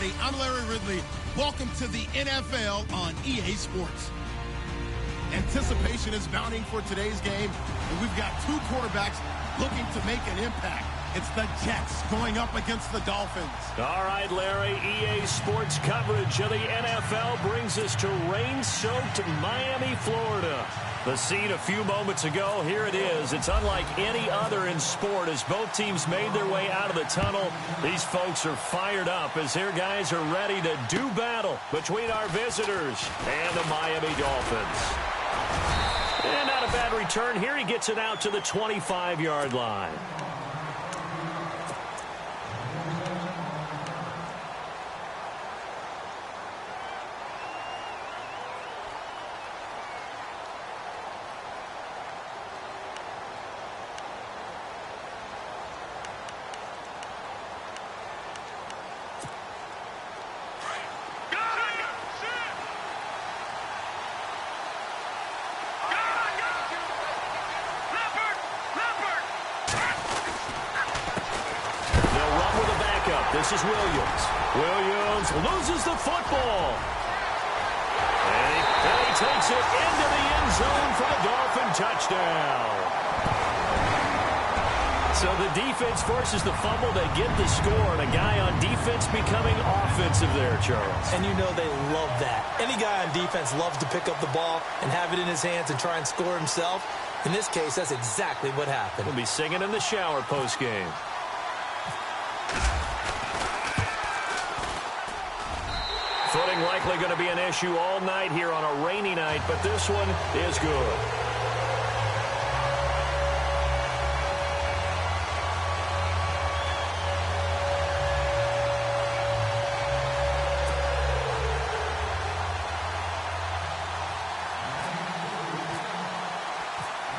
everybody. I'm Larry Ridley. Welcome to the NFL on EA Sports. Anticipation is mounting for today's game, and we've got two quarterbacks looking to make an impact. It's the Jets going up against the Dolphins. All right, Larry, EA Sports coverage of the NFL brings us to rain-soaked Miami, Florida. The scene a few moments ago, here it is. It's unlike any other in sport as both teams made their way out of the tunnel. These folks are fired up as their guys are ready to do battle between our visitors and the Miami Dolphins. And not a bad return here. He gets it out to the 25-yard line. This is Williams. Williams loses the football. And he takes it into the end zone for the Dolphin touchdown. So the defense forces the fumble. They get the score, and a guy on defense becoming offensive there, Charles. And you know they love that. Any guy on defense loves to pick up the ball and have it in his hands and try and score himself. In this case, that's exactly what happened. We'll be singing in the shower post-game. Footing likely going to be an issue all night here on a rainy night, but this one is good.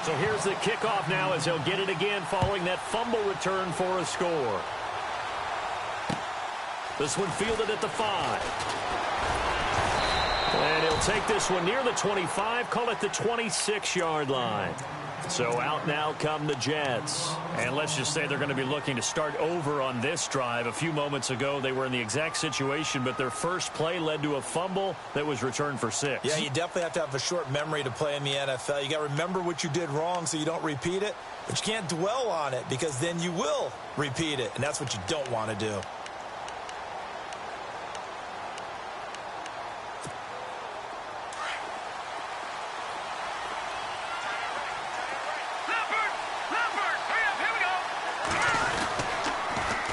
So here's the kickoff now as they'll get it again following that fumble return for a score. This one fielded at the 5. And he'll take this one near the 25, call it the 26-yard line. So out now come the Jets. And let's just say they're going to be looking to start over on this drive. A few moments ago, they were in the exact situation, but their first play led to a fumble that was returned for 6. Yeah, you definitely have to have a short memory to play in the NFL. You got to remember what you did wrong so you don't repeat it, but you can't dwell on it because then you will repeat it, and that's what you don't want to do.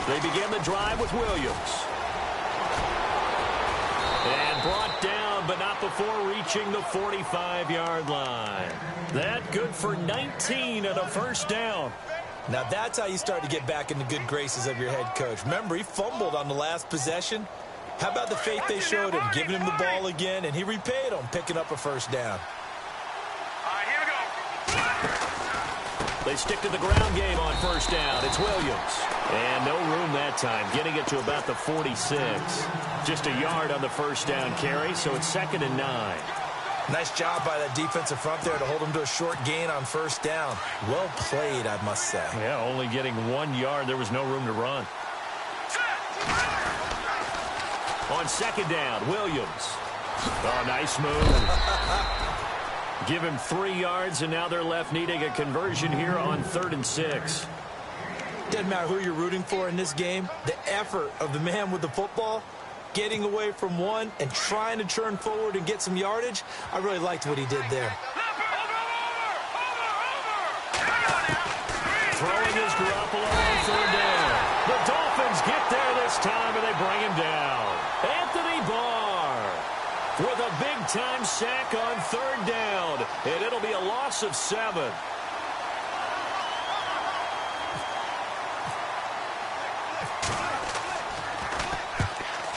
They begin the drive with Williams. And brought down, but not before reaching the 45-yard line. That good for 19 and a first down. Now that's how you start to get back in the good graces of your head coach. Remember, he fumbled on the last possession. How about the faith they showed him, giving him the ball again, and he repaid them, picking up a first down. They stick to the ground game on first down. It's Williams. And no room that time, getting it to about the 46. Just a yard on the first down carry, so it's 2nd and 9. Nice job by that defensive front there to hold him to a short gain on first down. Well played, I must say. Yeah, only getting 1 yard. There was no room to run. On 2nd down, Williams. Oh, nice move. Give him 3 yards, and now they're left needing a conversion here on 3rd and 6. Doesn't matter who you're rooting for in this game. The effort of the man with the football, getting away from one and trying to turn forward and get some yardage, I really liked what he did there. Throwing his Garoppolo on 3rd down. The Dolphins get there this time, and they bring him down. Anthony Barr with a big-time sack on 3rd down, and it'll be a loss of 7.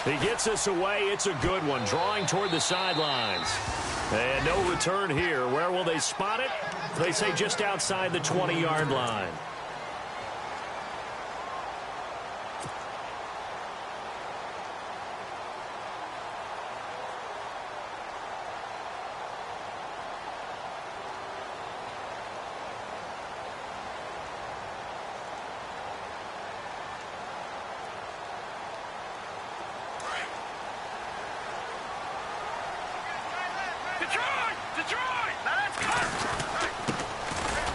He gets us away. It's a good one, drawing toward the sidelines. And no return here. Where will they spot it? They say just outside the 20-yard line.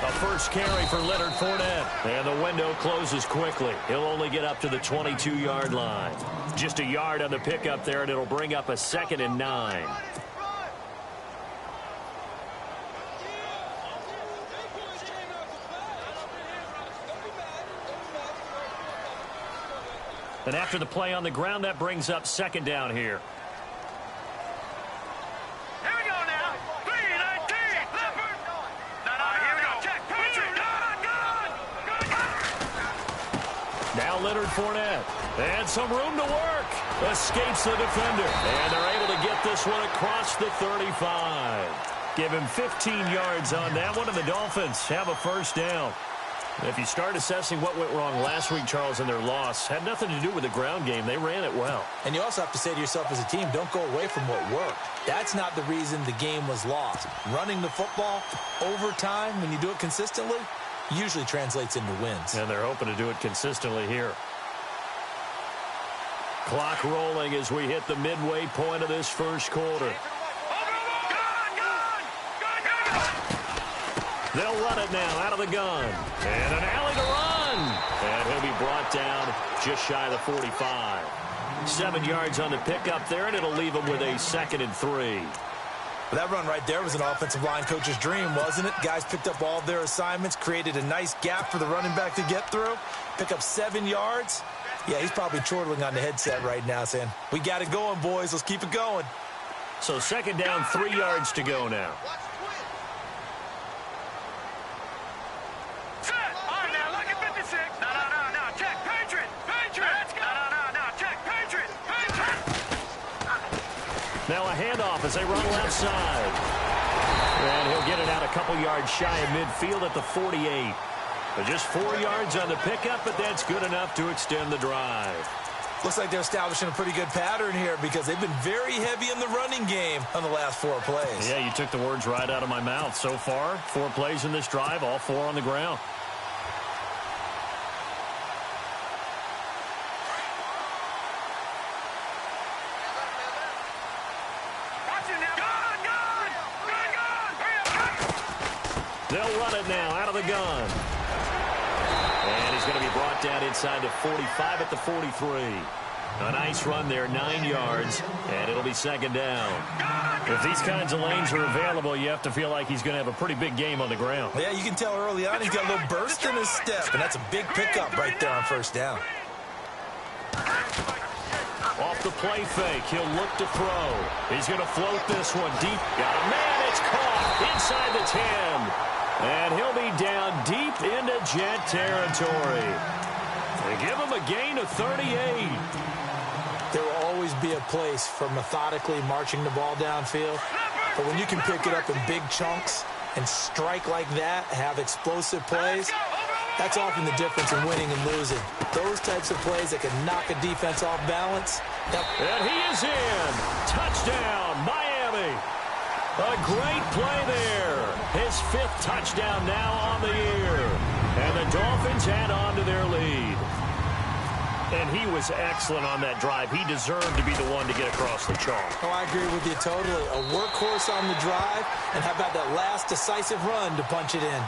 A first carry for Leonard Fournette. And the window closes quickly. He'll only get up to the 22-yard line. Just a yard on the pickup there, and it'll bring up a 2nd and 9. And after the play on the ground, that brings up 2nd down here. Here we go now. 3-19. Leopard. Here we go. Check. Patriot. Now Leonard Fournette. And some room to work. Escapes the defender. And they're able to get this one across the 35. Give him 15 yards on that one, and the Dolphins have a first down. If you start assessing what went wrong last week, Charles, in their loss, had nothing to do with the ground game. They ran it well. And you also have to say to yourself as a team, don't go away from what worked. That's not the reason the game was lost. Running the football over time, when you do it consistently, usually translates into wins. And they're hoping to do it consistently here. Clock rolling as we hit the midway point of this first quarter. They'll run it now out of the gun. And an alley to run. And he'll be brought down just shy of the 45. 7 yards on the pickup there, and it'll leave him with a 2nd and 3. Well, that run right there was an offensive line coach's dream, wasn't it? Guys picked up all of their assignments, created a nice gap for the running back to get through, pick up 7 yards. Yeah, he's probably chortling on the headset right now saying, we got it going, boys. Let's keep it going. So 2nd down, 3 yards to go now. Now a handoff as they run left side. And he'll get it out a couple yards shy of midfield at the 48. But just 4 yards on the pickup, but that's good enough to extend the drive. Looks like they're establishing a pretty good pattern here because they've been very heavy in the running game on the last 4 plays. Yeah, you took the words right out of my mouth. So far, 4 plays in this drive, all 4 on the ground. They'll run it now out of the gun. And he's going to be brought down inside the 45 at the 43. A nice run there, 9 yards, and it'll be 2nd down. If these kinds of lanes are available, you have to feel like he's going to have a pretty big game on the ground. Yeah, you can tell early on he's got a little burst in his step, and that's a big pickup right there on first down. Off the play fake, he'll look to throw. He's going to float this one deep. Got a man, it's caught inside the 10. And he'll be down deep into Jet territory. They give him a gain of 38. There will always be a place for methodically marching the ball downfield. But when you can pick it up in big chunks and strike like that, have explosive plays, that's often the difference in winning and losing. Those types of plays that can knock a defense off balance. And he is in. Touchdown, Miami. A great play there. His 5th touchdown now on the year. And the Dolphins add on to their lead. And he was excellent on that drive. He deserved to be the one to get across the chalk. Oh, I agree with you totally. A workhorse on the drive. And how about that last decisive run to punch it in?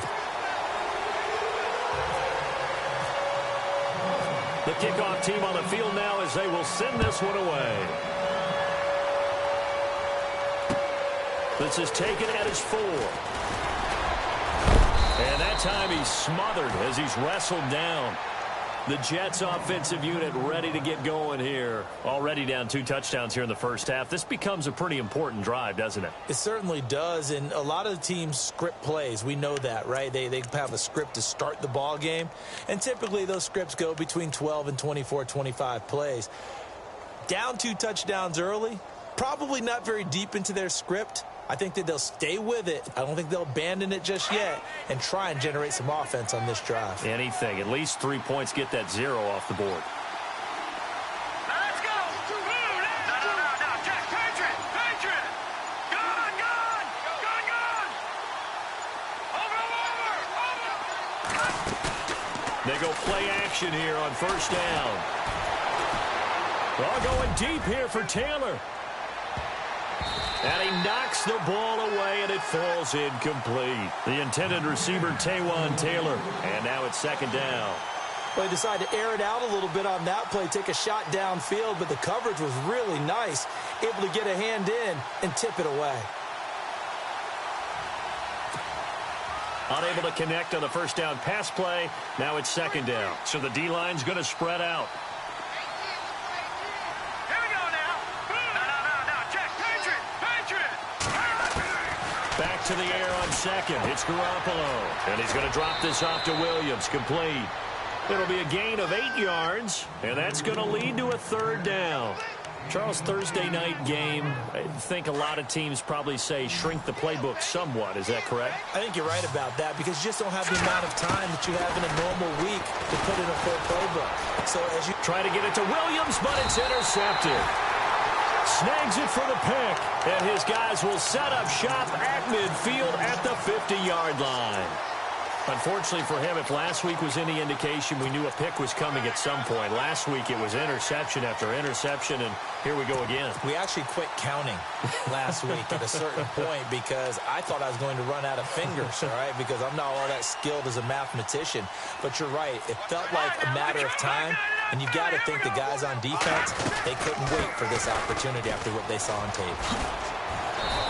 The kickoff team on the field now as they will send this one away. This is taken at his 4. And that time he's smothered as he's wrestled down. The Jets offensive unit ready to get going here. Already down 2 touchdowns here in the first half. This becomes a pretty important drive, doesn't it? It certainly does, and a lot of the teams script plays. We know that, right? They have a script to start the ball game, and typically those scripts go between 12 and 24, 25 plays. Down 2 touchdowns early, probably not very deep into their script. I think that they'll stay with it. I don't think they'll abandon it just yet and try and generate some offense on this drive. Anything. At least 3 points, get that 0 off the board. Let's go. No. Check. Patriot. Gone. Over. They go play action here on first down. All going deep here for Taylor. And he knocks the ball away, and it falls incomplete. The intended receiver, Taywan Taylor. And now it's second down. Well, he decided to air it out a little bit on that play, take a shot downfield, but the coverage was really nice, able to get a hand in and tip it away. Unable to connect on the first down pass play. Now it's second down. So the D-line's going to spread out. Here we go now. No. Check. Patriot. Back to the air on second. It's Garoppolo. And he's going to drop this off to Williams. Complete. It'll be a gain of 8 yards, and that's going to lead to a third down. Charles, Thursday night game, I think a lot of teams probably say shrink the playbook somewhat. Is that correct? I think you're right about that because you just don't have the amount of time that you have in a normal week to put in a full playbook. So as you try to get it to Williams, but it's intercepted. Snags it for the pick, and his guys will set up shop at midfield at the 50-yard line. Unfortunately for him, if last week was any indication, we knew a pick was coming at some point. Last week it was interception after interception, and here we go again. We actually quit counting last week at a certain point because I thought I was going to run out of fingers, all right, because I'm not all that skilled as a mathematician. But you're right. It felt like a matter of time, and you've got to think the guys on defense, they couldn't wait for this opportunity after what they saw on tape.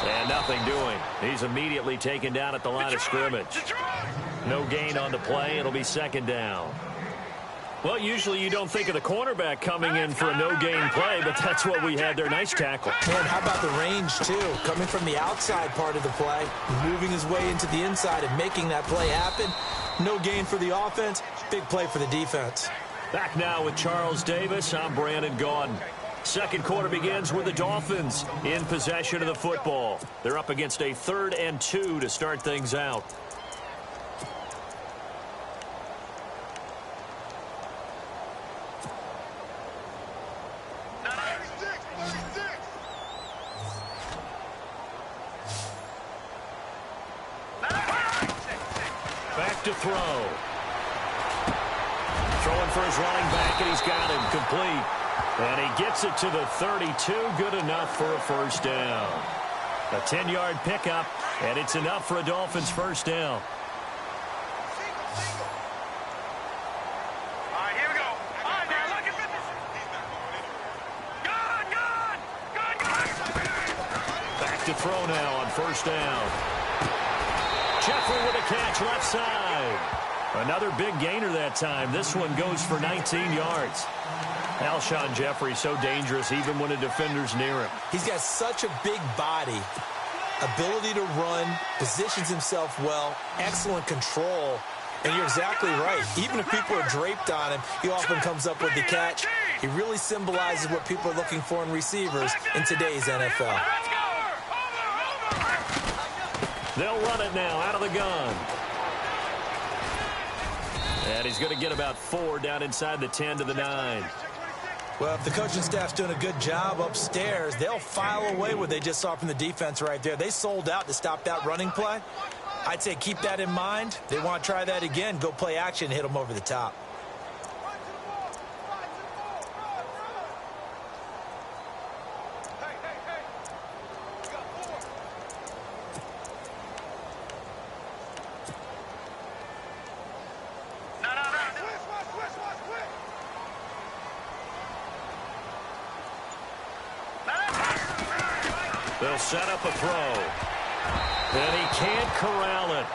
And nothing doing. He's immediately taken down at the line of scrimmage. No gain on the play. It'll be second down. Well, usually you don't think of the cornerback coming in for a no-gain play, but that's what we had there. Nice tackle. And how about the range, too? Coming from the outside part of the play, moving his way into the inside and making that play happen. No gain for the offense. Big play for the defense. Back now with Charles Davis. I'm Brandon Gaudin. Second quarter begins with the Dolphins in possession of the football. They're up against a 3rd and 2 to start things out. Back to throw. Throwing for his running back, and he's got him complete. And he gets it to the 32. Good enough for a first down. A 10-yard pickup, and it's enough for a Dolphins first down. All right, here we go. All right, now look at this. Good. Back to throw now on first down. Jeffrey with a catch left side. Another big gainer that time. This one goes for 19 yards. Alshon Jeffrey so dangerous even when a defender's near him. He's got such a big body, ability to run, positions himself well, excellent control. And you're exactly right. Even if people are draped on him, he often comes up with the catch. He really symbolizes what people are looking for in receivers in today's NFL. They'll run it now out of the gun. And he's going to get about 4 down inside the 10 to the 9. Well, if the coaching staff's doing a good job upstairs, they'll file away what they just saw from the defense right there. They sold out to stop that running play. I'd say keep that in mind. They want to try that again. Go play action and hit them over the top. They'll set up a throw. And he can't corral it.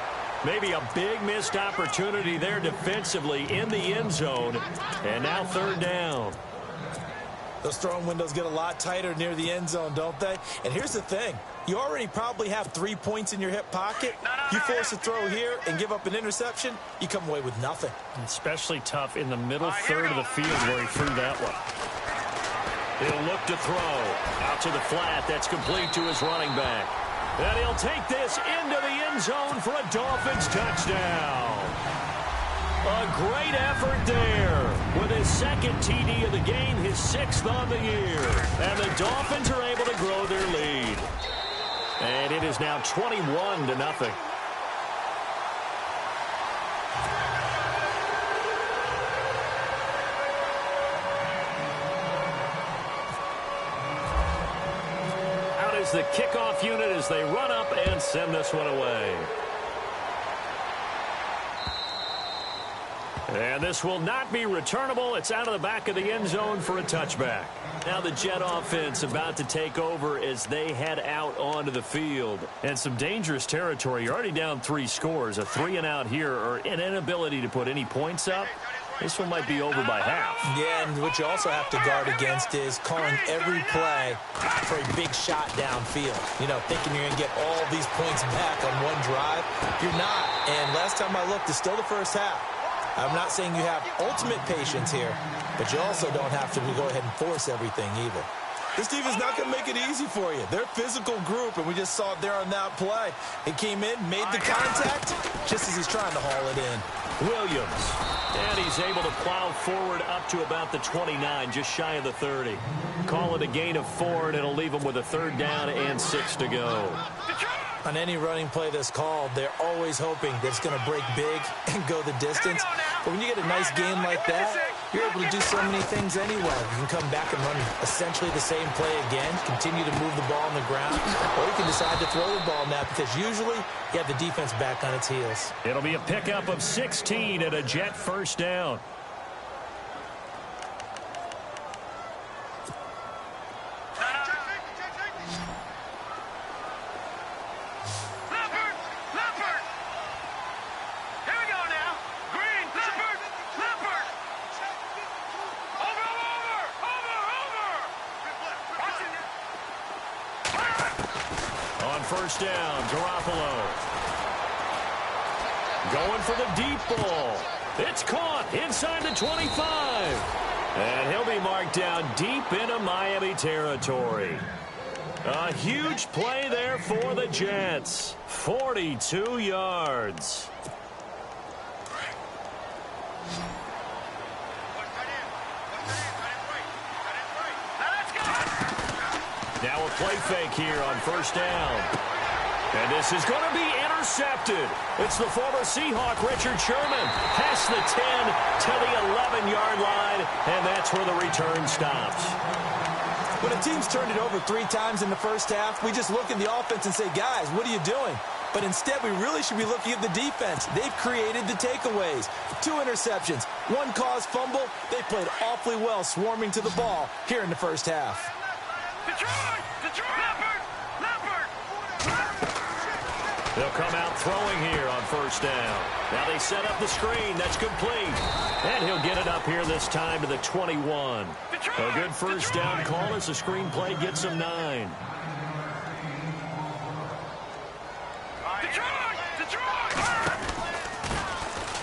Maybe a big missed opportunity there defensively in the end zone. And now third down. Those throwing windows get a lot tighter near the end zone, don't they? And here's the thing. You already probably have 3 points in your hip pocket. You force a throw here and give up an interception, you come away with nothing. Especially tough in the middle third of the field where he threw that one. He'll look to throw. Out to the flat. That's complete to his running back. And he'll take this into the end zone for a Dolphins touchdown. A great effort there with his second TD of the game, his 6th on the year. And the Dolphins are able to grow their lead. And it is now 21-0. is the kickoff unit as they run up and send this one away. And this will not be returnable. It's out of the back of the end zone for a touchback. Now the Jet offense about to take over as they head out onto the field. And some dangerous territory. You're already down 3 scores. A 3-and-out here or an inability to put any points up. This one might be over by half. Yeah, and what you also have to guard against is calling every play for a big shot downfield. You know, thinking you're going to get all these points back on one drive. You're not. And last time I looked, it's still the first half. I'm not saying you have ultimate patience here, but you also don't have to go ahead and force everything either. This defense is not going to make it easy for you. They're a physical group, and we just saw it there on that play. He came in, made the contact, just as he's trying to haul it in. Williams. And he's able to plow forward up to about the 29, just shy of the 30. Call it a gain of 4, and it'll leave him with a 3rd down and 6 to go. On any running play that's called, they're always hoping that it's going to break big and go the distance. But when you get a nice game like that, you're able to do so many things anyway. You can come back and run essentially the same play again, continue to move the ball on the ground, or you can decide to throw the ball now because usually you have the defense back on its heels. It'll be a pickup of 16 and a Jet 1st down. First down, Garoppolo. Going for the deep ball. It's caught inside the 25. And he'll be marked down deep into Miami territory. A huge play there for the Jets. 42 yards. Now a play fake here on 1st down. And this is going to be intercepted. It's the former Seahawk, Richard Sherman, past the 10 to the 11-yard line, and that's where the return stops. When a team's turned it over 3 times in the first half, we just look at the offense and say, guys, what are you doing? But instead, we really should be looking at the defense. They've created the takeaways. 2 interceptions, 1 caused fumble. They played awfully well swarming to the ball here in the first half. They'll come out throwing here on 1st down. Now they set up the screen. That's complete. And he'll get it up here this time to the 21. A good 1st down call as the screen play gets him 9.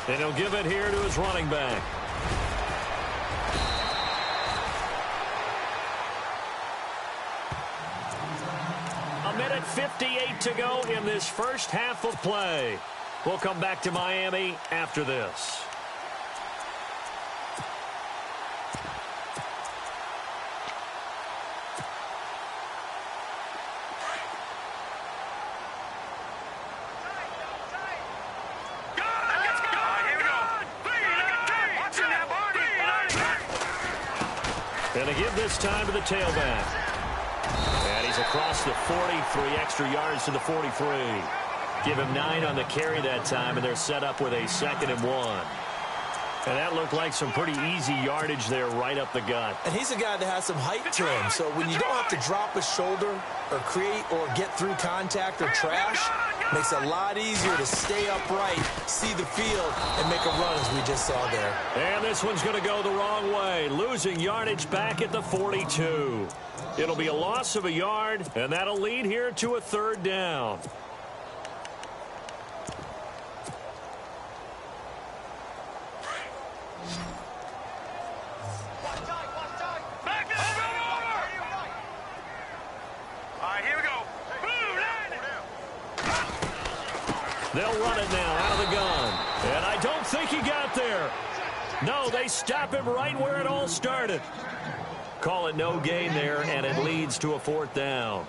And he'll give it here to his running back. A minute 58 to go in this first half of play. We'll come back to Miami after this. And they give this time to the tailback. And he's across the 43 extra yards to the 43. Give him 9 on the carry that time, and they're set up with a 2nd and 1. And that looked like some pretty easy yardage there right up the gut. And he's a guy that has some height to him, so when you don't have to drop a shoulder or create or get through contact or trash, makes it a lot easier to stay upright, see the field, and make a run as we just saw there. And this one's going to go the wrong way, losing yardage back at the 42. It'll be a loss of a yard, and that'll lead here to a 3rd down. They'll run it now out of the gun. And I don't think he got there. No, they stop him right where it all started. Call it no gain there, and it leads to a 4th down.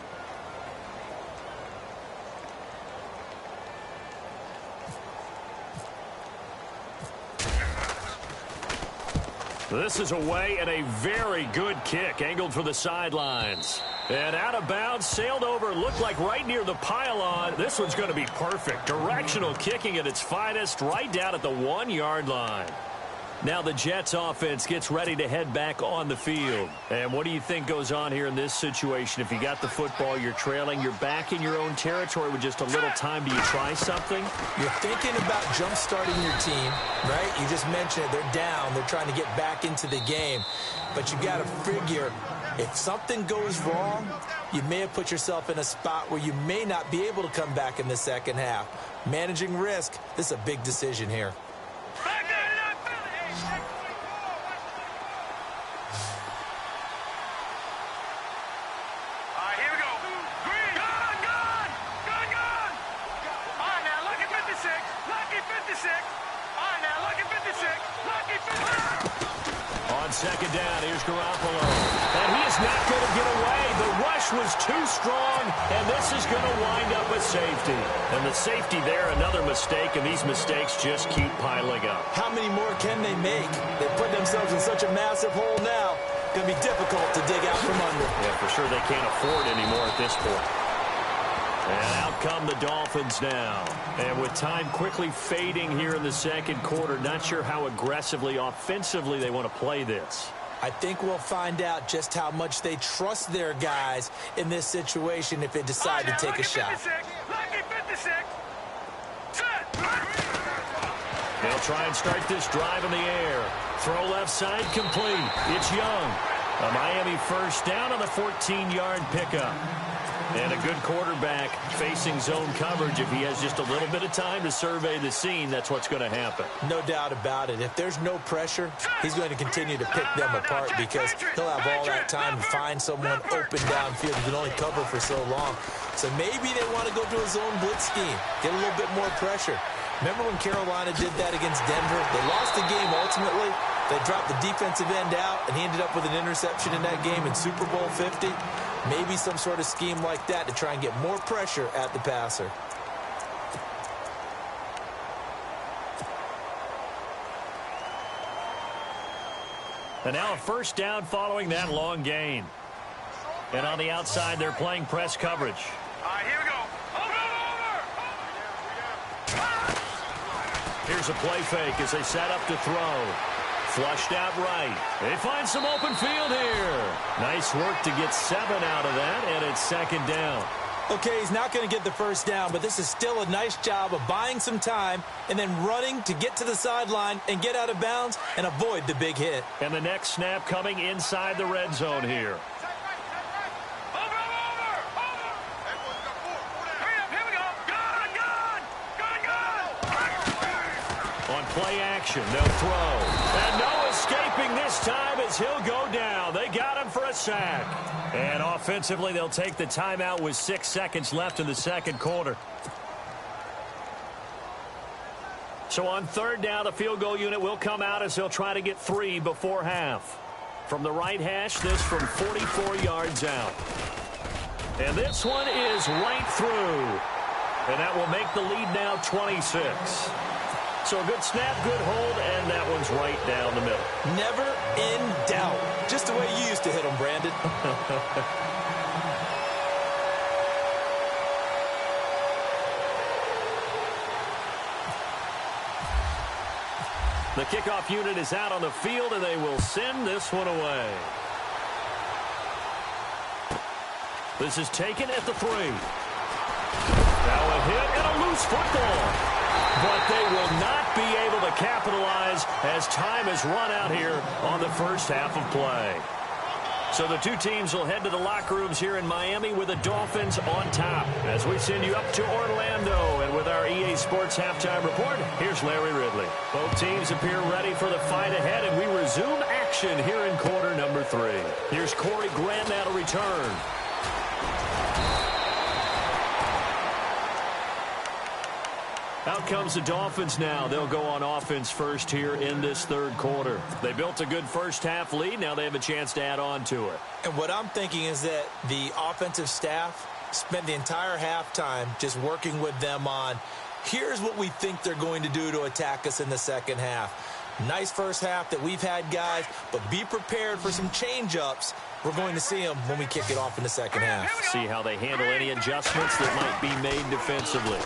This is away and a very good kick angled for the sidelines. And out of bounds, sailed over, looked like right near the pylon. This one's going to be perfect. Directional kicking at its finest, right down at the 1-yard line. Now the Jets offense gets ready to head back on the field. And what do you think goes on here in this situation? If you got the football, you're trailing, you're back in your own territory with just a little time. Do you try something? You're thinking about jump-starting your team, right? You just mentioned it. They're down. They're trying to get back into the game. But you got to figure, if something goes wrong, you may have put yourself in a spot where you may not be able to come back in the second half. Managing risk, this is a big decision here. Second down, here's Garoppolo. And he is not going to get away. The rush was too strong, and this is going to wind up a safety. And the safety there, another mistake, and these mistakes just keep piling up. How many more can they make? They put themselves in such a massive hole now. Going to be difficult to dig out from under. Yeah, for sure they can't afford anymore at this point. And out come the Dolphins now. And with time quickly fading here in the second quarter, not sure how aggressively, offensively they want to play this. I think we'll find out just how much they trust their guys in this situation if they decide to take a shot. They'll try and start this drive in the air. Throw left side complete. It's Young. A Miami first down on the 14-yard pickup. And a good quarterback facing zone coverage. If he has just a little bit of time to survey the scene, that's what's going to happen. No doubt about it. If there's no pressure, he's going to continue to pick them apart because he'll have all that time to find someone open downfield. He can only cover for so long. So maybe they want to go to a zone blitz scheme, get a little bit more pressure. Remember when Carolina did that against Denver? They lost the game ultimately. They dropped the defensive end out, and he ended up with an interception in that game in Super Bowl 50. Maybe some sort of scheme like that to try and get more pressure at the passer. And now a first down following that long gain. And on the outside, they're playing press coverage. All right, here we go. Here's a play fake as they set up to throw. Flushed out right. They find some open field here. Nice work to get 7 out of that, and it's second down. Okay, he's not going to get the first down, but this is still a nice job of buying some time and then running to get to the sideline and get out of bounds and avoid the big hit. And the next snap coming inside the red zone here. Play action, they'll throw. And no escaping this time as he'll go down. They got him for a sack. And offensively, they'll take the timeout with 6 seconds left in the second quarter. So on third down, the field goal unit will come out as they'll try to get 3 before half. From the right hash, this from 44 yards out. And this one is right through. And that will make the lead now 26. So a good snap, good hold, and that one's right down the middle. Never in doubt. Just the way you used to hit them, Brandon. The kickoff unit is out on the field, and they will send this one away. This is taken at the 3. Now a hit and a loose football. But they will not be able to capitalize as time has run out here on the first half of play. So the two teams will head to the locker rooms here in Miami with the Dolphins on top. As we send you up to Orlando, and with our EA Sports Halftime Report, here's Larry Ridley. Both teams appear ready for the fight ahead, and we resume action here in quarter number 3. Here's Corey Grant now to return. Out comes the Dolphins now. They'll go on offense first here in this third quarter. They built a good first half lead. Now they have a chance to add on to it. And what I'm thinking is that the offensive staff spent the entire halftime just working with them on, here's what we think they're going to do to attack us in the second half. Nice first half that we've had, guys, but be prepared for some change-ups we're going to see them when we kick it off in the second half. See how they handle any adjustments that might be made defensively.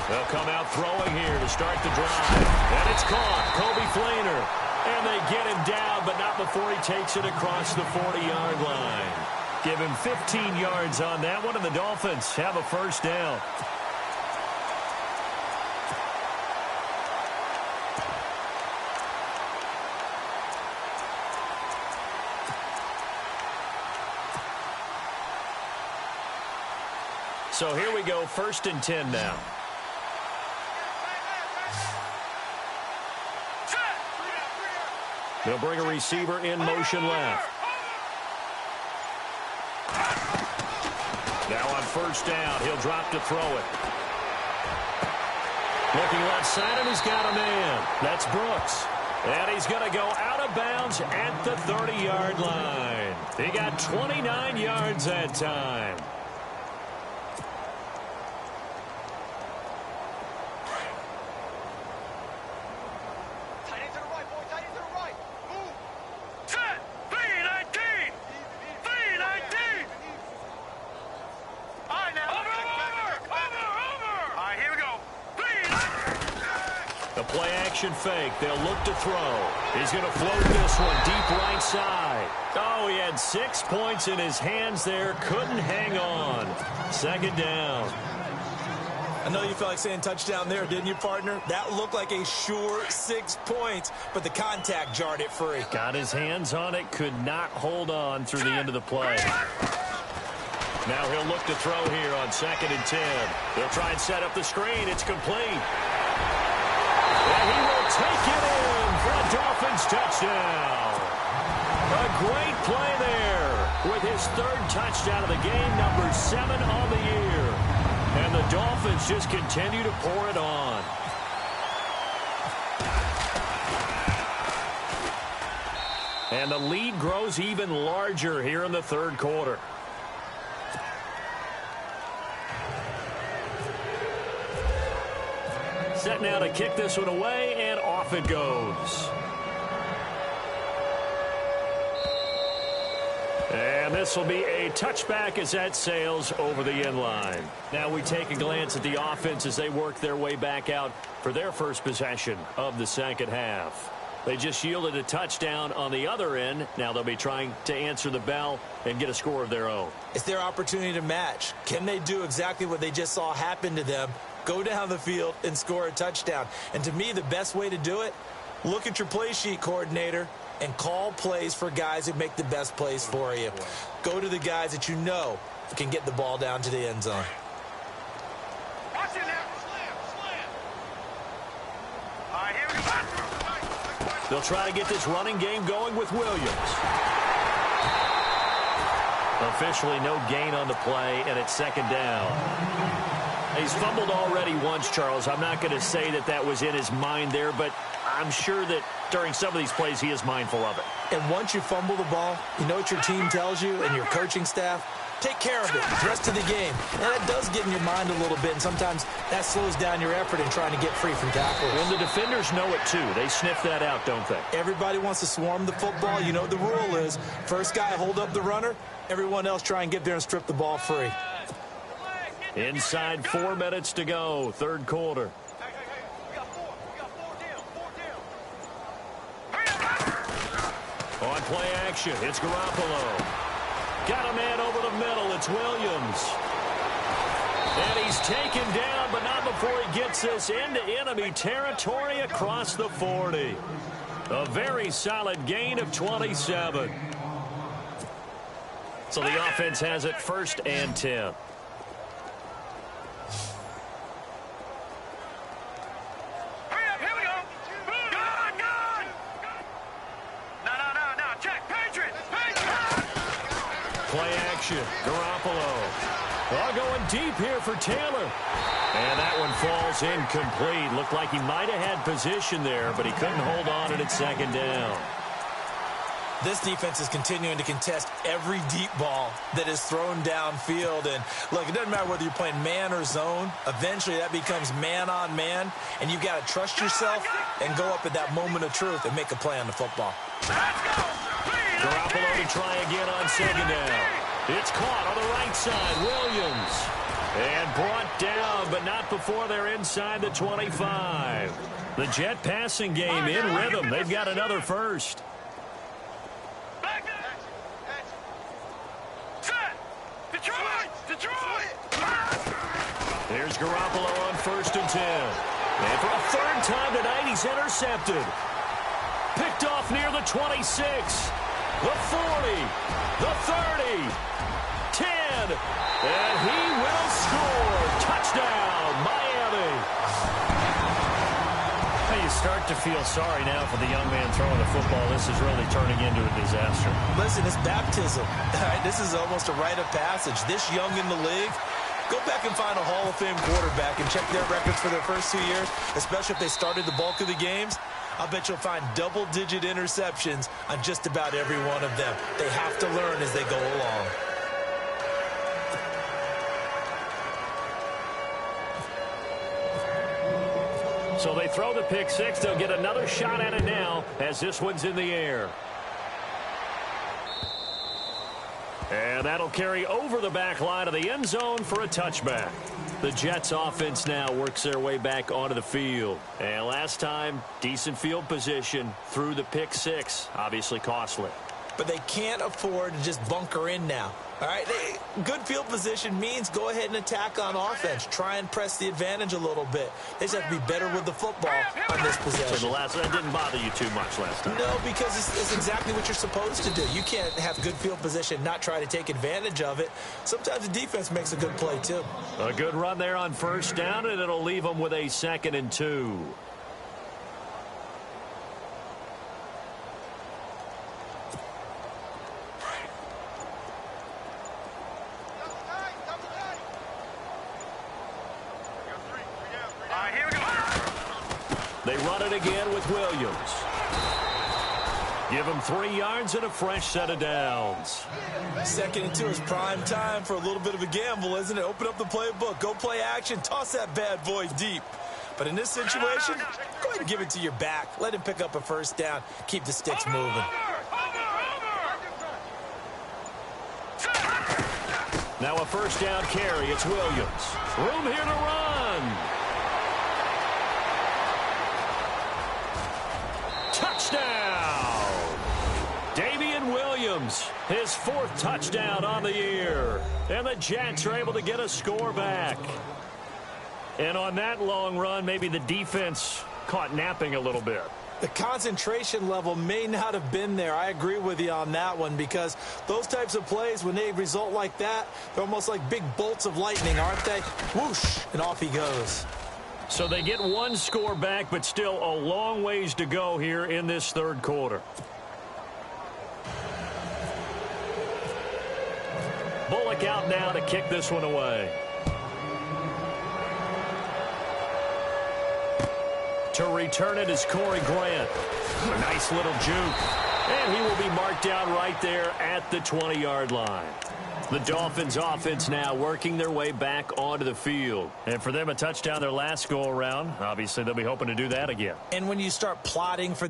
They'll come out throwing here to start the drive. And it's caught. Kobe Flainer. And they get him down, but not before he takes it across the 40-yard line. Give him 15 yards on that one, and the Dolphins have a first down. So here we go, 1st and 10 now. They'll bring a receiver in motion left. Now on 1st down, he'll drop to throw it. Looking left side, and he's got a man. That's Brooks. And he's going to go out of bounds at the 30-yard line. He got 29 yards that time. Fake. They'll look to throw. He's going to float this one deep right side. Oh, he had 6 points in his hands there. Couldn't hang on. 2nd down. I know you felt like saying touchdown there, didn't you, partner? That looked like a sure 6 points, but the contact jarred it free. Got his hands on it. Could not hold on through the end of the play. Now he'll look to throw here on 2nd and 10. They'll try and set up the screen. It's complete. And he will take it in for a Dolphins touchdown. A great play there with his 3rd touchdown of the game, number 7 on the year. And the Dolphins just continue to pour it on. And the lead grows even larger here in the 3rd quarter. Set now to kick this one away, and off it goes. And this will be a touchback as that sails over the end line. Now we take a glance at the offense as they work their way back out for their first possession of the second half. They just yielded a touchdown on the other end. Now they'll be trying to answer the bell and get a score of their own. It's their opportunity to match. Can they do exactly what they just saw happen to them? Go down the field and score a touchdown. And to me, the best way to do it, look at your play sheet, coordinator, and call plays for guys who make the best plays for you. Go to the guys that you know can get the ball down to the end zone. Watch it now. Slam. All right, here we go. They'll try to get this running game going with Williams. Officially no gain on the play, and it's 2nd down. He's fumbled already once, Charles. I'm not going to say that that was in his mind there, but I'm sure that during some of these plays he is mindful of it. And once you fumble the ball, you know what your team tells you and your coaching staff? Take care of it the rest of the game. And that does get in your mind a little bit, and sometimes that slows down your effort in trying to get free from tackles. And the defenders know it, too. They sniff that out, don't they? Everybody wants to swarm the football. You know what the rule is. First guy hold up the runner. Everyone else try and get there and strip the ball free. Inside 4 minutes to go, 3rd quarter. We got four down. On play action, it's Garoppolo. Got a man over the middle, it's Williams. And he's taken down, but not before he gets this into enemy territory across the 40. A very solid gain of 27. So the offense has it 1st and 10. Play action, Garoppolo. All going deep here for Taylor. And that one falls incomplete. Looked like he might have had position there, but he couldn't hold on and it's 2nd down. This defense is continuing to contest every deep ball that is thrown downfield. And, look, it doesn't matter whether you're playing man or zone. Eventually, that becomes man on man, and you've got to trust yourself and go up at that moment of truth and make a play on the football. Garoppolo to they try again on second down. It's caught on the right side. Williams. And brought down, but not before they're inside the 25. The Jet passing game in rhythm. They've got another first. Here's Garoppolo on 1st and 10. And for a third time tonight, he's intercepted. Picked off near the 26, the 40, the 30, 10, and he will score. Touchdown, Miami. You start to feel sorry now for the young man throwing the football. This is really turning into a disaster. Listen, it's baptism. This is almost a rite of passage. This young in the league, go back and find a Hall of Fame quarterback and check their records for their first 2 years, especially if they started the bulk of the games. I'll bet you'll find double-digit interceptions on just about every one of them. They have to learn as they go along. So they throw the pick six. They'll get another shot at it now as this one's in the air. And that'll carry over the back line of the end zone for a touchback. The Jets offense now works their way back onto the field. And last time, decent field position through the pick six. Obviously costly. But they can't afford to just bunker in now. All right, good field position means go ahead and attack on offense. Try and press the advantage a little bit. They just have to be better with the football on this possession. So that didn't bother you too much last time. No, because it's exactly what you're supposed to do. You can't have good field position, not try to take advantage of it. Sometimes the defense makes a good play, too. A good run there on 1st down, and it'll leave them with a 2nd and 2. They run it again with Williams. Give him 3 yards and a fresh set of downs. 2nd and 2 is prime time for a little bit of a gamble, isn't it? Open up the playbook. Go play action. Toss that bad boy deep. But in this situation, go ahead and give it to your back. Let him pick up a 1st down. Keep the sticks moving. Now a 1st down carry. It's Williams. Room here to run. Touchdown! Damian Williams, his 4th touchdown on the year. And the Jets are able to get a score back. And on that long run, maybe the defense caught napping a little bit. The concentration level may not have been there. I agree with you on that one, because those types of plays, when they result like that, they're almost like big bolts of lightning, aren't they? Whoosh, and off he goes. So they get 1 score back, but still a long ways to go here in this 3rd quarter. Bullock out now to kick this one away. To return it is Corey Grant. A nice little juke. And he will be marked down right there at the 20-yard line. The Dolphins offense now working their way back onto the field. And for them, a touchdown their last go-around. Obviously, they'll be hoping to do that again. And when you start plotting for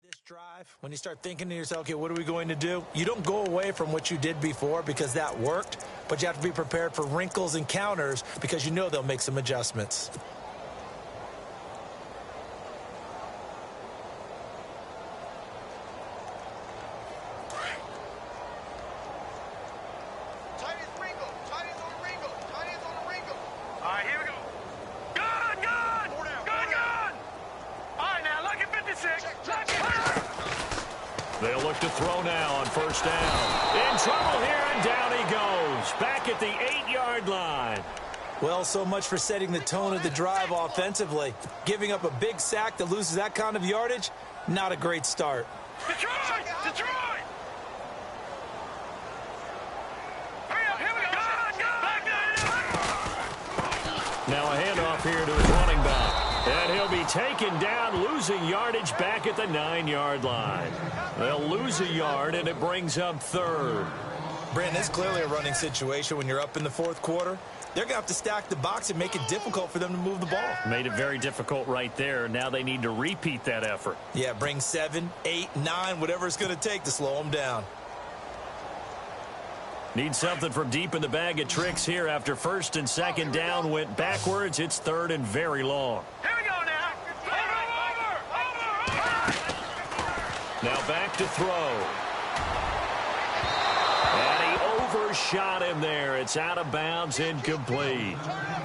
this drive, when you start thinking to yourself, okay, what are we going to do? You don't go away from what you did before because that worked, but you have to be prepared for wrinkles and counters because you know they'll make some adjustments. They'll look to throw now on first down. In trouble here, and down he goes. Back at the 8-yard line. Well, so much for setting the tone of the drive offensively. Giving up a big sack that loses that kind of yardage, not a great start. Detroit! Detroit! Hurry up, here we go! Now a handoff here to his running back. And he'll be taken down, losing yardage back at the 9-yard line. They'll lose a yard, and it brings up third. Brandon, it's clearly a running situation when you're up in the fourth quarter. They're going to have to stack the box and make it difficult for them to move the ball. Made it very difficult right there. Now they need to repeat that effort. Yeah, bring 7, 8, 9, whatever it's going to take to slow them down. Need something from deep in the bag of tricks here after first and second down went backwards. It's third and very long. Here we go now. Over. Now back to throw. And he overshot him there. It's out of bounds, incomplete.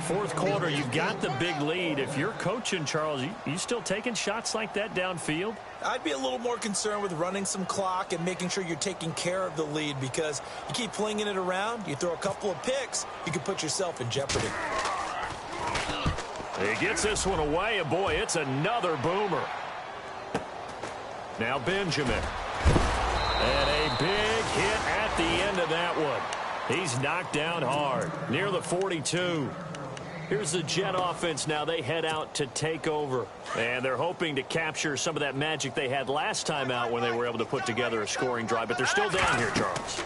Fourth quarter, you've got the big lead. If you're coaching, Charles, you still taking shots like that downfield? I'd be a little more concerned with running some clock and making sure you're taking care of the lead, because you keep flinging it around, you throw a couple of picks, you can put yourself in jeopardy. He gets this one away, and boy, it's another boomer. Now Benjamin. And a big hit at the end of that one. He's knocked down hard, near the 42. Here's the Jet offense now. They head out to take over. And they're hoping to capture some of that magic they had last time out when they were able to put together a scoring drive. But they're still down here, Charles.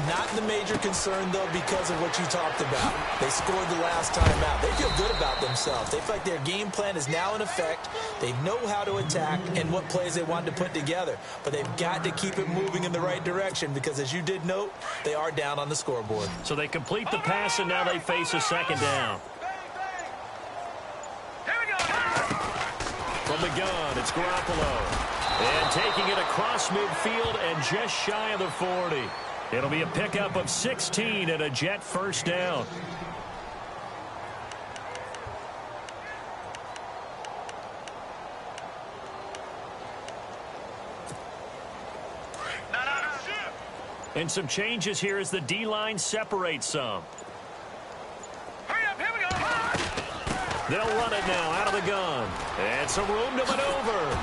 Not the major concern, though, because of what you talked about. They scored the last time out. They feel good about themselves. They feel like their game plan is now in effect. They know how to attack and what plays they want to put together. But they've got to keep it moving in the right direction because, as you did note, they are down on the scoreboard. So they complete the pass, and now they face a second down. From the gun, it's Garoppolo. And taking it across midfield and just shy of the 40. It'll be a pickup of 16 and a Jet first down. And some changes here as the D-line separates some. Hurry up, here we go. They'll run it now out of the gun. And some room to maneuver.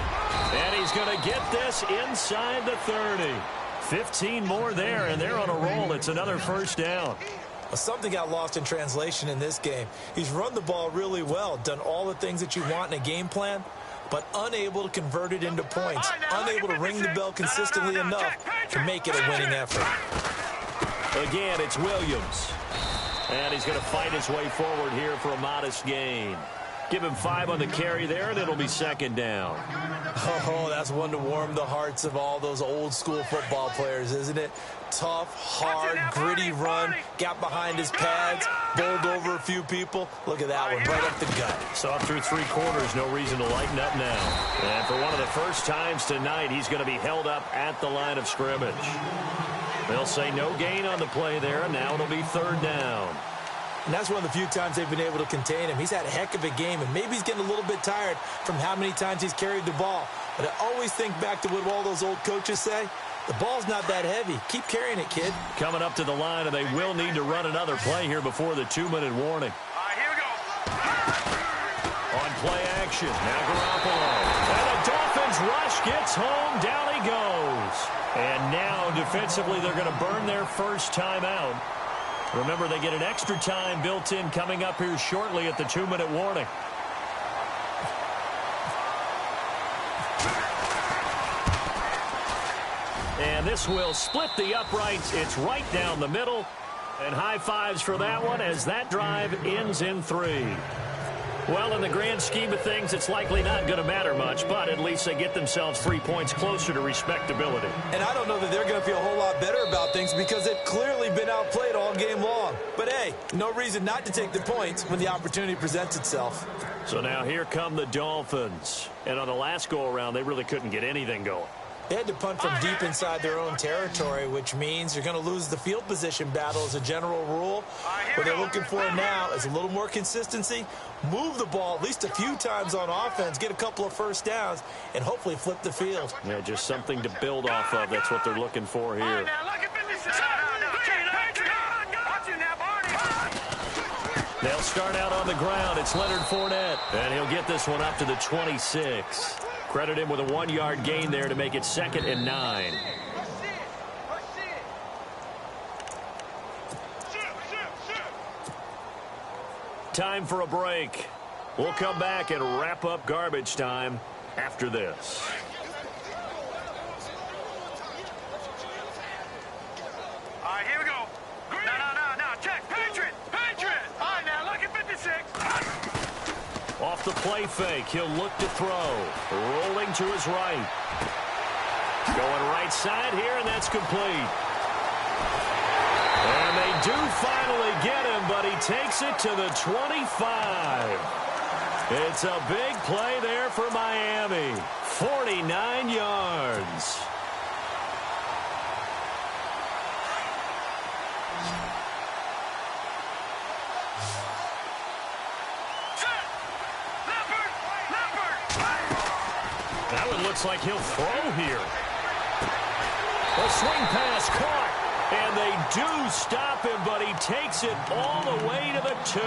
And he's going to get this inside the 30. 15 more there, and they're on a roll. It's another first down. Well, something got lost in translation in this game. He's run the ball really well, done all the things that you want in a game plan, but unable to convert it into points, unable to ring the bell consistently enough to make it a winning effort. Again, it's Williams. And he's going to fight his way forward here for a modest gain. Give him 5 on the carry there, and it'll be second down. Oh, that's one to warm the hearts of all those old-school football players, isn't it? Tough, hard, gritty run, got behind his pads, bowled over a few people. Look at that one, right up the gut. Saw through 3 quarters, no reason to lighten up now. And for one of the first times tonight, he's going to be held up at the line of scrimmage. They'll say no gain on the play there, and now it'll be third down. And that's one of the few times they've been able to contain him. He's had a heck of a game, and maybe he's getting a little bit tired from how many times he's carried the ball. But I always think back to what all those old coaches say. The ball's not that heavy. Keep carrying it, kid. Coming up to the line, and they will need to run another play here before the 2-minute warning. Here we go. On play action, now Garoppolo. And the Dolphins rush, gets home, down he goes. And now defensively they're going to burn their first timeout. Remember, they get an extra time built in coming up here shortly at the 2-minute warning. And this will split the uprights. It's right down the middle. And high fives for that one as that drive ends in 3. Well, in the grand scheme of things, it's likely not going to matter much, but at least they get themselves 3 points closer to respectability. And I don't know that they're going to feel a whole lot better about things because they've clearly been outplayed all game long. But, hey, no reason not to take the points when the opportunity presents itself. So now here come the Dolphins. And on the last go-around, they really couldn't get anything going. They had to punt from deep inside their own territory, which means you're going to lose the field position battle as a general rule. What they're looking for now is a little more consistency, move the ball at least a few times on offense, get a couple of first downs, and hopefully flip the field. Yeah, just something to build off of. That's what they're looking for here. They'll start out on the ground. It's Leonard Fournette, and he'll get this one up to the 26. Credit him with a 1-yard gain there to make it 2nd and 9. Time for a break. We'll come back and wrap up garbage time after this. All right, here we go. No. Check. Patriot. All right, now, look at 56. Off the play fake, he'll look to throw. Rolling to his right. Going right side here, and that's complete. And they do finally get him, but he takes it to the 25. It's a big play there for Miami. 49 yards. That one looks like he'll throw here. A swing pass caught. And they do stop him, but he takes it all the way to the 2.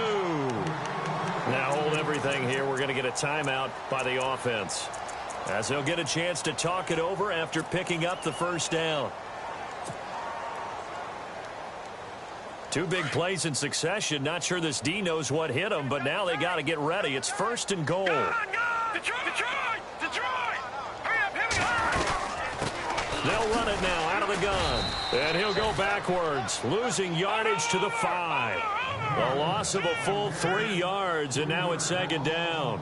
Now hold everything here. We're going to get a timeout by the offense, as they'll get a chance to talk it over after picking up the first down. 2 big plays in succession. Not sure this D knows what hit him, but now they got to get ready. It's 1st and goal. Detroit! Hurry up, here we go! They'll run it now out of the gun. And he'll go backwards, losing yardage to the 5. A loss of a full 3 yards, and now it's 2nd down.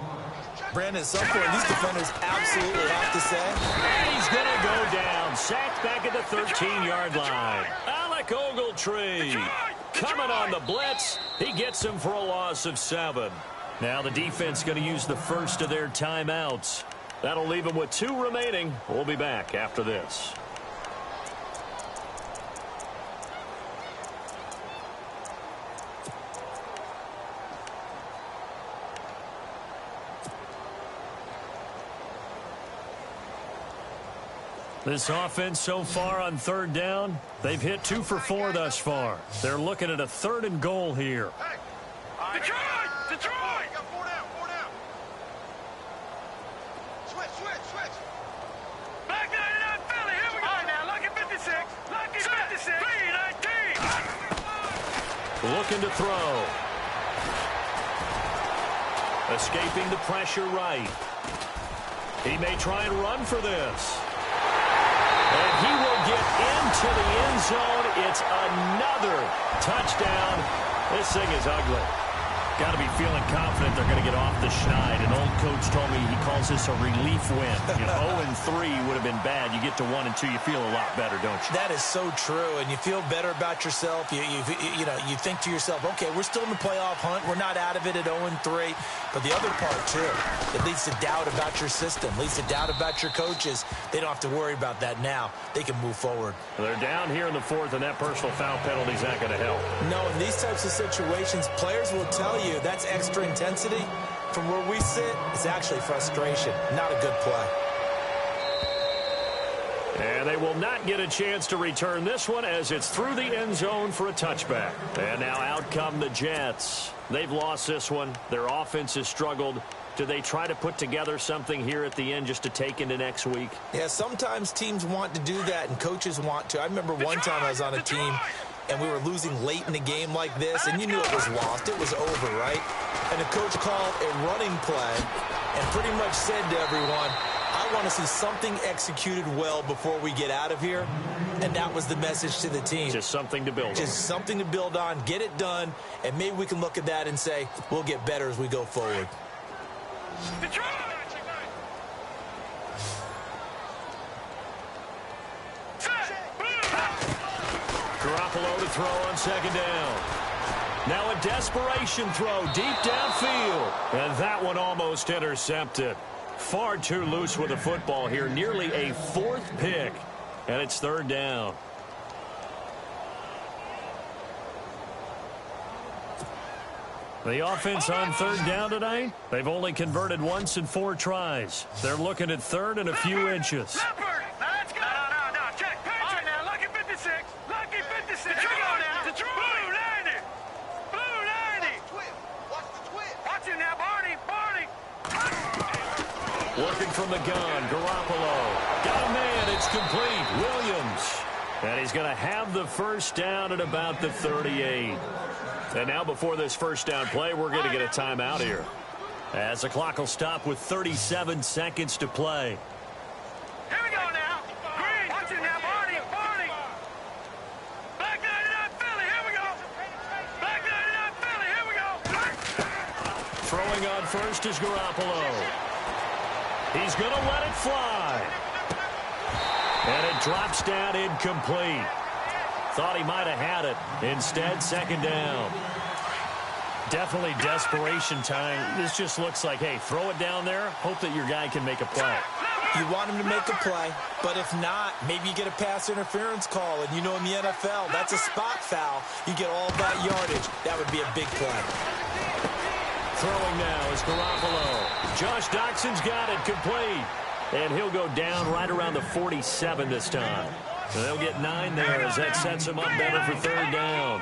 Brandon, at some point, these defenders absolutely have to say. And he's going to go down. Sacked back at the 13-yard line. Alec Ogletree coming on the blitz. He gets him for a loss of 7. Now the defense going to use the first of their timeouts. That'll leave them with 2 remaining. We'll be back after this. This offense so far on 3rd down, they've hit 2 for 4 thus far. They're looking at a 3rd and goal here. Detroit! Got 4 down. Switch. Back 99 Philly, here we go. All right, now, look at 56. Look at 56. 3-19. Looking to throw. Escaping the pressure right. He may try and run for this. And he will get into the end zone. It's another touchdown. This thing is ugly. Got to be feeling confident they're going to get off the schneid. An old coach told me he calls this a relief win. 0-3 would have been bad. You get to 1 and 2, you feel a lot better, don't you? That is so true, and you feel better about yourself. You think to yourself, okay, we're still in the playoff hunt. We're not out of it at 0-3. But the other part, too, it leads to doubt about your system, leads to doubt about your coaches. They don't have to worry about that now. They can move forward. They're down here in the 4th, and that personal foul penalty is not going to help. No, in these types of situations, players will tell you that's extra intensity. From where we sit, it's actually frustration, not a good play. And they will not get a chance to return this one as it's through the end zone for a touchback. And now out come the Jets. They've lost this one. Their offense has struggled. Do they try to put together something here at the end just to take into next week? Yeah, sometimes teams want to do that and coaches want to. I remember one time I was on a team and we were losing late in the game like this, and you knew it was lost. It was over, right? And the coach called a running play and pretty much said to everyone, I want to see something executed well before we get out of here. And that was the message to the team. Just something to build on. Just something to build on, get it done, and maybe we can look at that and say, we'll get better as we go forward. Garoppolo to throw on 2nd down. Now a desperation throw deep downfield. And that one almost intercepted. far too loose with the football here. Nearly a 4th pick, and it's 3rd down. The offense on 3rd down tonight, they've only converted once in 4 tries. They're looking at 3rd and a few inches. Leopard! Let's go! No. Check. All right, now, lucky 56. Lucky 56. Here we go now. Blue 90. Blue 90. Watch the twist. Watch it now, Barney. Working from the gun, Garoppolo. Got a man, it's complete. Williams. And he's going to have the first down at about the 38. And now before this first down play, we're going to get a timeout here, as the clock will stop with 37 seconds to play. Here we go now. Green. Watch it now, Barney. Black 99 Philly. Here we go. Black 99 Philly. Here we go. Throwing on first is Garoppolo. He's going to let it fly. And it drops down incomplete. Thought he might have had it. Instead, 2nd down. Definitely desperation time. This just looks like, hey, throw it down there. Hope that your guy can make a play. You want him to make a play, but if not, maybe you get a pass interference call. And you know in the NFL, that's a spot foul. You get all that yardage. That would be a big play. Throwing now is Garoppolo. Josh Doxson's got it complete. And he'll go down right around the 47 this time. So they'll get 9 there as that sets him up better for 3rd down.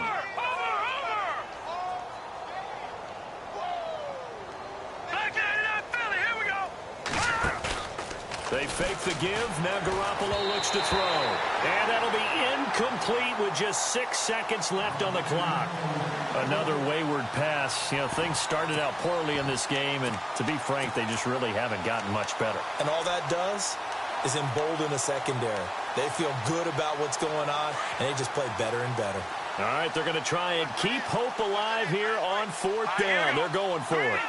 They fake the give. Now Garoppolo looks to throw. And that'll be incomplete with just 6 seconds left on the clock. Another wayward pass. You know, things started out poorly in this game, and to be frank, they just really haven't gotten much better. And all that does is embolden a secondary. They feel good about what's going on, and they just play better and better. All right, they're going to try and keep hope alive here on 4th down. They're going for it.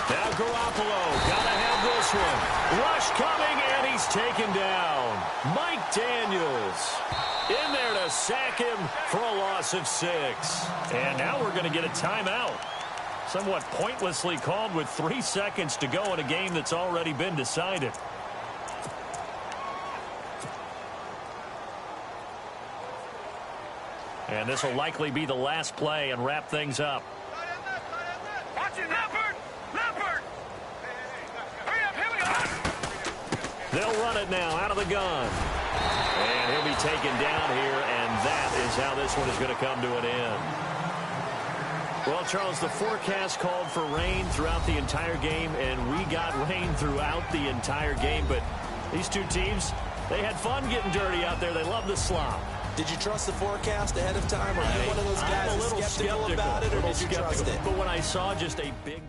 Now Garoppolo, got to have this one. Rush coming, and he's taken down. Mike Daniels in there to sack him for a loss of 6. And now we're going to get a timeout. Somewhat pointlessly called with 3 seconds to go in a game that's already been decided. And this will likely be the last play and wrap things up. Watch it, Leopard! Hurry up, here we go! They'll run it now out of the gun. And he'll be taken down here, and that is how this one is going to come to an end. Well, Charles, the forecast called for rain throughout the entire game, and we got rain throughout the entire game. But these two teams, they had fun getting dirty out there. They love the slop. Did you trust the forecast ahead of time, or are you one of those guys I'm a little skeptical about it, or did you trust it? But when I saw just a big...